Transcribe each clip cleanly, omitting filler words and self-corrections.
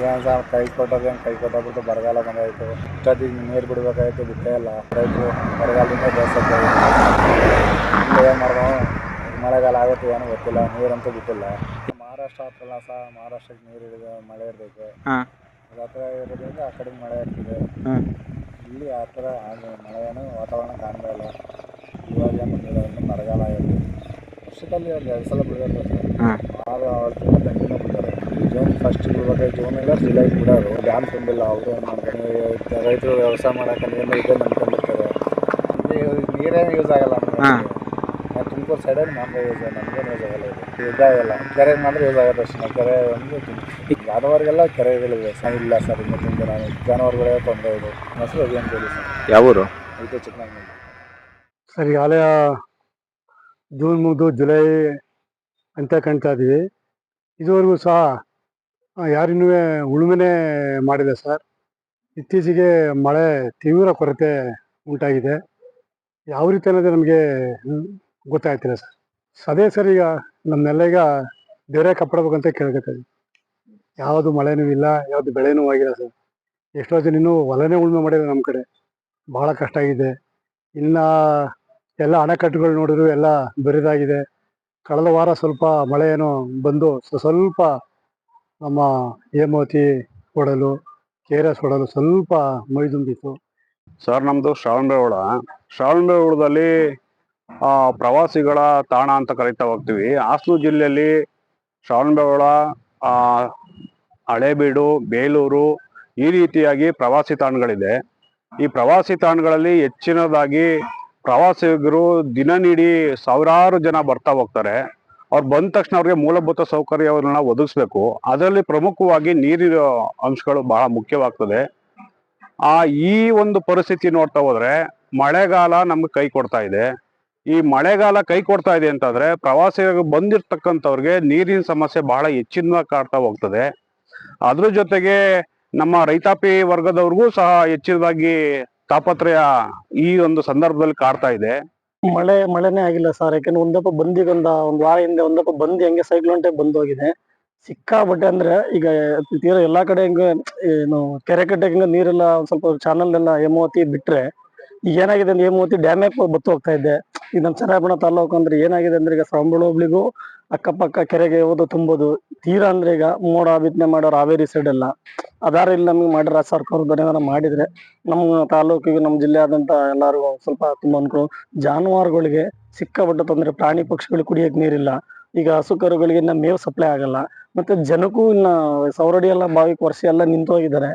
ಏನು ಸಹ ಕೈ ಕೊಟ್ಟೋಗ್ಬಿಟ್ಟು ಬರಗಾಲ ಬಂದಾಯಿತು. ಇಷ್ಟೊತ್ತಿಗೆ ನೀರು ಬಿಡಬೇಕಾಯ್ತು, ಬಿಟ್ಟೇ ಇಲ್ಲ. ರೈತರು ಬರಗಾಲದಿಂದ ಬೇಸತ್ತು. ಏನು ಮಾಡೋದು, ಮಳೆಗಾಲ ಆಗುತ್ತೆ ಏನೂ ಗೊತ್ತಿಲ್ಲ, ನೀರಂತೂ ಬಿಟ್ಟಿಲ್ಲ. ಮಹಾರಾಷ್ಟ್ರ ಹತ್ರಲ್ಲ ಸಹ, ಮಹಾರಾಷ್ಟ್ರಕ್ಕೆ ನೀರು ಇಳಿದ ಮಳೆ ಇರಬೇಕು. ಅದು ಹತ್ರ ಇರೋದ್ರಿಂದ ಆ ಕಡೆ ಮಳೆ ಇರ್ತದೆ. ಇಲ್ಲಿ ಆ ಥರ ಮಳೆಯನ್ನು ವಾತಾವರಣ ಕಾಣ್ತಾ ಇಲ್ಲ. ಇವಾಗ ಏನು ಬರಗಾಲ ಆಗುತ್ತೆ. ವರ್ಷದಲ್ಲಿ ಒಂದು 2 ಸಲ ಬಿಡೋದು ಅದು ಅವ್ರ ಕಂಟಿನ್ಯೂ ಬಿಡ್ತಾರೆ. ಜೂನ್ ಫಸ್ಟ್ ಬಿಡ್ಬೇಕು, ಜೂನಿಂದ ಜುಲೈ ಬಿಡೋರು. ಡ್ಯಾಮ್ ತುಂಬಿಲ್ಲ, ಅವರು ಏನು ಮಾಡ್ತಾರೆ, ರೈತರು ವ್ಯವಸಾಯ ಮಾಡೋಕೆ ನೀರನ್ನ ಇದ್ದೇ ನಂಬ್ಕೊಂಡಿರ್ತಾರೆ. ನೀರೇನು ಯೂಸ್ ಆಗಲ್ಲ ನಮಗೆ. ತುಮಕೂರು ಸೈಡಲ್ಲಿ ಮಾತ್ರ ಯೂಸ್, ನಮಗೇನು ಯೂಸ್ ಆಗಲ್ಲ. ಇದು ಇದಾಗಲ್ಲ, ಕೆರೆಗೆ ಮಾತ್ರ ಯೂಸ್ ಆಗುತ್ತೆ ಅಷ್ಟೇ. ಕೆರೆ ಒಂದು ಜಾನುವಾರಿಗೆಲ್ಲ ಕೆರೆಗಳಿವೆ ಇಲ್ಲ ಸರ್. ಇನ್ನು ತುಂಬ ಜಾನುವಾರುಗಳೇ ತೊಂದರೆ ಇದೆ. ಮೊಸರು ಅದೇನು ಬೇಡಿ ಸರ್. ಯಾವ ಊರು? ಇದು ಚಿಕ್ಕಮಗಳೂರು ಸರ್. ಈಗಾಗಲೇ ಜೂನ್ ಮುಗಿದು ಜುಲೈ ಅಂತ ಕಾಣ್ತಾ ಇದ್ದೀವಿ. ಇದುವರೆಗೂ ಸಹ ಯಾರಿನ್ನೂ ಉಳುಮೆನೇ ಮಾಡಿಲ್ಲ ಸರ್. ಇತ್ತೀಚೆಗೆ ಮಳೆ ತೀವ್ರ ಕೊರತೆ ಉಂಟಾಗಿದೆ. ಯಾವ ರೀತಿ ಅನ್ನೋದು ನಮಗೆ ಗೊತ್ತಾಗ್ತಿಲ್ಲ ಸರ್. ಅದೇ ಸರ್, ಈಗ ನಮ್ಮನ್ನೆಲ್ಲ ಈಗ ದೇವರೇ ಕಾಪಾಡಬೇಕಂತ ಕೇಳ್ಕೊತೀವಿ. ಯಾವುದು ಮಳೆನೂ ಇಲ್ಲ, ಯಾವುದು ಬೆಳೆನೂ ಆಗಿಲ್ಲ ಸರ್. ಎಷ್ಟೋ ಜನ ಇನ್ನೂ ಹೊಲನೇ ಉಳುಮೆ ಮಾಡಿಲ್ಲ ನಮ್ಮ ಕಡೆ. ಭಾಳ ಕಷ್ಟ ಆಗಿದೆ. ಇನ್ನು ಎಲ್ಲ ಅಣೆಕಟ್ಟುಗಳು ನೋಡಿದ್ರು ಎಲ್ಲ ಬರಿದಾಗಿದೆ. ಕಳೆದ ವಾರ ಸ್ವಲ್ಪ ಮಳೆ ಏನೋ ಬಂದು ಸ್ವಲ್ಪ ನಮ್ಮ ಹೇಮಾವತಿ ಒಡಲು, KRS ಒಡಲು ಸ್ವಲ್ಪ ಮೈ ತುಂಬಿತ್ತು ಸರ್. ನಮ್ಮದು ಶ್ರವಣಬೆಳಗೊಳದಲ್ಲಿ ಪ್ರವಾಸಿಗಳ ತಾಣ ಅಂತ ಕರಿತಾ ಹೋಗ್ತೀವಿ. ಹಾಸನ ಜಿಲ್ಲೆಯಲ್ಲಿ ಶ್ರವಣಬೆಳಗೊಳ, ಹಳೇಬೀಡು, ಬೇಲೂರು ಈ ರೀತಿಯಾಗಿ ಪ್ರವಾಸಿ ತಾಣಗಳಿದೆ. ಈ ಪ್ರವಾಸಿ ತಾಣಗಳಲ್ಲಿ ಹೆಚ್ಚಿನದಾಗಿ ಪ್ರವಾಸಿಗರು ದಿನನಿಡೀ ಸಾವಿರಾರು ಜನ ಬರ್ತಾ ಹೋಗ್ತಾರೆ. ಅವ್ರು ಬಂದ ತಕ್ಷಣ ಅವ್ರಿಗೆ ಮೂಲಭೂತ ಸೌಕರ್ಯಗಳನ್ನ ಒದಗಿಸ್ಬೇಕು. ಅದರಲ್ಲಿ ಪ್ರಮುಖವಾಗಿ ನೀರಿನ ಅಂಶಗಳು ಬಹಳ ಮುಖ್ಯವಾಗ್ತದೆ. ಈ ಒಂದು ಪರಿಸ್ಥಿತಿ ನೋಡ್ತಾ ಹೋದ್ರೆ ಮಳೆಗಾಲ ನಮ್ಗೆ ಕೈ ಕೊಡ್ತಾ ಇದೆ. ಈ ಮಳೆಗಾಲ ಕೈ ಕೊಡ್ತಾ ಇದೆ ಅಂತಂದ್ರೆ ಪ್ರವಾಸಿಗರು ಬಂದಿರ್ತಕ್ಕಂಥವ್ರಿಗೆ ನೀರಿನ ಸಮಸ್ಯೆ ಬಹಳ ಹೆಚ್ಚಿನ ಕಾಡ್ತಾ ಹೋಗ್ತದೆ. ಅದ್ರ ಜೊತೆಗೆ ನಮ್ಮ ರೈತಾಪಿ ವರ್ಗದವ್ರಿಗೂ ಸಹ ಹೆಚ್ಚಿನದಾಗಿ ತಾಪತ್ರಯ ಈ ಒಂದು ಸಂದರ್ಭದಲ್ಲಿ ಕಾಡ್ತಾ ಇದೆ. ಮಳೆನೇ ಆಗಿಲ್ಲ ಸರ್. ಯಾಕಂದ್ರೆ ಒಂದಪ್ಪ ಒಂದು ವಾರ ಹಿಂದೆ ಒಂದಪ್ಪ ಬಂದು ಹೆಂಗೆ ಸೈಕ್ಲೋನ್ ಟೈಪ್ ಬಂದು ಹೋಗಿದೆ. ಸಿಕ್ಕಾಬಟ್ಟೆ ಅಂದ್ರೆ ಈಗ ತೀರ ಎಲ್ಲಾ ಕಡೆ ಹಿಂಗೆ ಏನು ಕೆರೆ ಕಟ್ಟೆ ಹಿಂಗ ನೀರೆಲ್ಲ ಒಂದ್ ಸ್ವಲ್ಪ ಚಾನಲ್ ಎಲ್ಲ ಹೇಮಾವತಿ ಬಿಟ್ರೆ, ಈಗ ಏನಾಗಿದೆ ಅಂದ್ರೆ ಹೇಮಾವತಿ ಡ್ಯಾಮೇ ಬತ್ತು ಹೋಗ್ತಾ ಇದೆ. ಈಗ ನಮ್ಮ ಚನ್ನರಾಯಪಟ್ಟಣ ತಾಲೂಕು ಅಂದ್ರೆ ಏನಾಗಿದೆ ಅಂದ್ರೆ ಈಗ ಶ್ರವಣಬೆಳಗೊಳ ಹೋಬಳಿಗೂ ಅಕ್ಕಪಕ್ಕ ಕೆರೆಗೆ ಹೋದು ತುಂಬೋದು. ತೀರಾ ಅಂದ್ರೆ ಈಗ ಮೋಡ ಬಿತ್ತನೆ ಮಾಡೋರು ಹಾವೇರಿ ಸೈಡ್ ಎಲ್ಲ ಅದಾರ ಇಲ್ಲಿ ನಮಗೆ ಮಾಡಿರ ಸರ್ಕಾರದ ಏನಾರ ಮಾಡಿದ್ರೆ ನಮ್ಮ ತಾಲೂಕಿಗೆ ನಮ್ಮ ಜಿಲ್ಲೆ ಆದಂತ ಎಲ್ಲರಿಗೂ ಸ್ವಲ್ಪ ತುಂಬಾ ಅನುಕೂಲ. ಜಾನುವಾರುಗಳಿಗೆ ಸಿಕ್ಕಾಪಟ್ಟೆ ತೊಂದರೆ. ಪ್ರಾಣಿ ಪಕ್ಷಿಗಳಿಗೆ ಕುಡಿಯಕ್ಕೆ ನೀರಿಲ್ಲ. ಈಗ ಹಸು ಕರುಗಳಿಗೆ ಇನ್ನ ಮೇವು ಸಪ್ಲೈ ಆಗಲ್ಲ. ಮತ್ತೆ ಜನಕ್ಕೂ ಇನ್ನ ಸೌರಡಿ ಎಲ್ಲ ಬಾವಿಗೆ ವರ್ಷ ಎಲ್ಲ ನಿಂತು ಹೋಗಿದ್ದಾರೆ.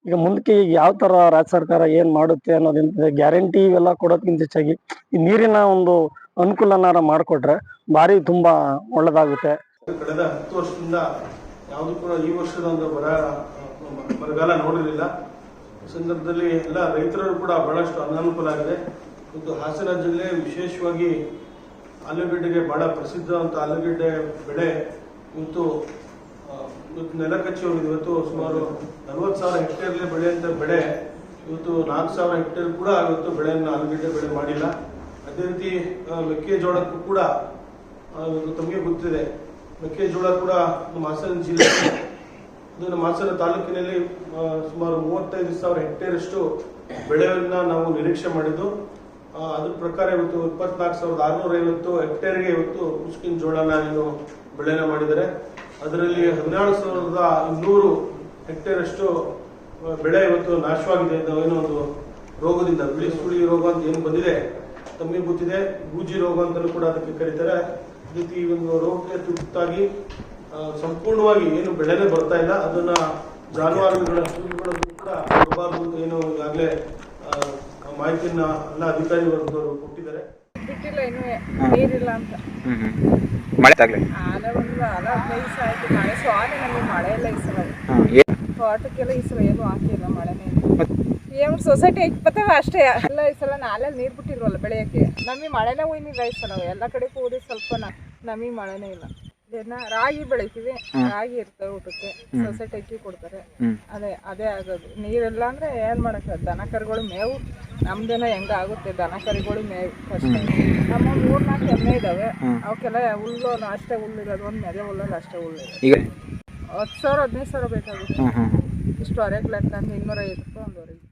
ಈಗ ಮುಂದಕ್ಕೆ ಈಗ ಯಾವ ತರ ರಾಜ್ಯ ಸರ್ಕಾರ ಏನ್ ಮಾಡುತ್ತೆ ಅನ್ನೋದಂತ ಗ್ಯಾರಂಟಿ ಇವೆಲ್ಲ ಕೊಡೋದಕ್ಕಿಂತ ಹೆಚ್ಚಾಗಿ ಈ ನೀರಿನ ಒಂದು ಅನುಕೂಲನಾರ ಮಾಡಿಕೊಟ್ರೆ ಭಾರಿ ತುಂಬಾ ಒಳ್ಳೇದಾಗುತ್ತೆ. ಕಳೆದ 10 ವರ್ಷದಿಂದ ಯಾವುದು ಕೂಡ ಈ ವರ್ಷದ ಒಂದು ಬರಗಾಲ ನೋಡಿರಲಿಲ್ಲ. ಈ ಸಂದರ್ಭದಲ್ಲಿ ಎಲ್ಲ ರೈತರು ಕೂಡ ಬಹಳಷ್ಟು ಅನಾನುಕೂಲ ಆಗಿದೆ. ಮತ್ತು ಹಾಸನ ಜಿಲ್ಲೆ ವಿಶೇಷವಾಗಿ ಆಲೂಗಡ್ಡೆಗೆ ಬಹಳ ಪ್ರಸಿದ್ಧ ಅಂತ ಆಲೂಗಡ್ಡೆ ಬೆಳೆ ಇವತ್ತು ನೆಲ ಕಚ್ಚಿ ಹೋಗಿದೆ. ಇವತ್ತು ಸುಮಾರು 40,000 ಹೆಕ್ಟೇರ್ಲಿ ಬೆಳೆಯುವಂಥ ಬೆಳೆ ಇವತ್ತು 4,000 ಹೆಕ್ಟೇರ್ ಕೂಡ ಇವತ್ತು ಬೆಳೆಯನ್ನು ಆಲೂಗಡ್ಡೆ ಬೆಳೆ ಮಾಡಿಲ್ಲ. ಅದೇ ರೀತಿ ಮೆಕ್ಕೆಜೋಳಕ್ಕೂ ಕೂಡ ತಮಗೆ ಗೊತ್ತಿದೆ, ಮೆಕ್ಕೆಜೋಳ ಕೂಡ ನಮ್ಮ ಹಾಸನ ಜಿಲ್ಲೆ ಇದು ನಮ್ಮ ಹಾಸನ ತಾಲೂಕಿನಲ್ಲಿ ಸುಮಾರು 35,000 ಹೆಕ್ಟೇರ್ ಅಷ್ಟು ಬೆಳೆಯನ್ನ ನಾವು ನಿರೀಕ್ಷೆ ಮಾಡಿದ್ದು. ಅದ್ರ ಪ್ರಕಾರ ಇವತ್ತು 24,650 ಹೆಕ್ಟೇರ್ಗೆ ಇವತ್ತು ಮುಸ್ಕಿನ ಜೋಳನ ಬೆಳೆನ ಮಾಡಿದ್ದಾರೆ. ಅದರಲ್ಲಿ 17,200 ಹೆಕ್ಟೇರ್ ಅಷ್ಟು ಬೆಳೆ ಇವತ್ತು ನಾಶವಾಗಿದೆ. ಏನೋ ಒಂದು ರೋಗದಿಂದ, ಬಿಳಿ ಸುಳಿ ರೋಗ ಅಂತ ಏನು ಬಂದಿದೆ ತಮಗೆ ಗೊತ್ತಿದೆ. ಬೂಜಿ ರೋಗ ಅಂತಲೂ ಕೂಡ ಅದಕ್ಕೆ ಕರೀತಾರೆ. ಈ ಒಂದು ರೋಗಕ್ಕೆ ತುತ್ತಾಗಿ ಸಂಪೂರ್ಣವಾಗಿ ಏನು ಬೆಳೆನೇ ಬರ್ತಾ ಇಲ್ಲ. ಅದನ್ನ ಜಾನುವಾರುಗಳ ಕೂಡ ಬರಬಾರ್ದು ಅಂತ ಏನು ಈಗಾಗಲೇ ಮಾಹಿತಿಯನ್ನ ಎಲ್ಲ ಅಧಿಕಾರಿ ವರ್ಗದವರು ಕೊಟ್ಟಿದ್ದಾರೆ. ಬಿಟ್ಟಿಲ್ಲ, ಇನ್ನೂ ನೀರಿಲ್ಲ ಅಂತ. ಆಲೆ ಒಂದು 15 ದಿವಸ ಆಯ್ತು ಮಳೆ. ಸ್ವಾಲೆ ನಮಗೆ ಮಳೆ ಎಲ್ಲ ಈ ಸಲ ತೋಟಕ್ಕೆಲ್ಲ ಈ ಸಲ ಏನು ಹಾಕಿಲ್ಲ, ಮಳೆನೇ ಏನು ಸೊಸೈಟಿ ಬರ್ತವೆ ಅಷ್ಟೇ. ಎಲ್ಲ ಈ ಸಲ ನಾಲೆಲ್ಲಿ ನೀರು ಬಿಟ್ಟಿದ್ವಲ್ಲ ಬೆಳೆಯೋಕ್ಕೆ. ನಮಗೆ ಮಳೆನೇ ಹೋಯ್ನಿಲ್ಲ ಈ ಸಲ. ಎಲ್ಲ ಕಡೆ ಕೂಡಿ ಸ್ವಲ್ಪ ನಮಗೆ ಮಳೆನೇ ಇಲ್ಲ. ರಾಗಿ ಬೆಳಿತೀವಿ, ರಾಗಿ ಇರ್ತವೆ ಊಟಕ್ಕೆ, ಸೊಸೈಟಿ ಅಕ್ಕಿ ಕೊಡ್ತಾರೆ. ಅದೇ ಆಗೋದು. ನೀರಿಲ್ಲ ಅಂದ್ರೆ ಏನ್ ಮಾಡಕ್, ದನ ಕರುಗಳು ಮೇವು ನಮ್ದೇನೋ ಹೆಂಗ ಆಗುತ್ತೆ. ದನ ಕರುಗಳು ಮೇವು ಕಷ್ಟ. ನಮ್ಮ 3-4 ಎಮ್ಮೆ ಇದಾವೆ. ಅವಕ್ಕೆಲ್ಲ ಹುಲ್ಲು ಅಷ್ಟೇ ಹುಲ್ಲಿರೋದು, ಒಂದು ಮೆದೆ ಹುಲ್ಲಲ್ಲಿ ಅಷ್ಟೇ ಹುಲ್ಲಿದೆ. 10,000 15,000 ಬೇಕಾಗುತ್ತೆ. ಹ್ಞೂ ಹ್ಞೂ ಇಷ್ಟು ಹೊರಗೆ ಲೆಕ್ಕ ಅಂದ್ರೆ 250 ರೂಪಾಯಿ ಒಂದುವರೆಗೆ.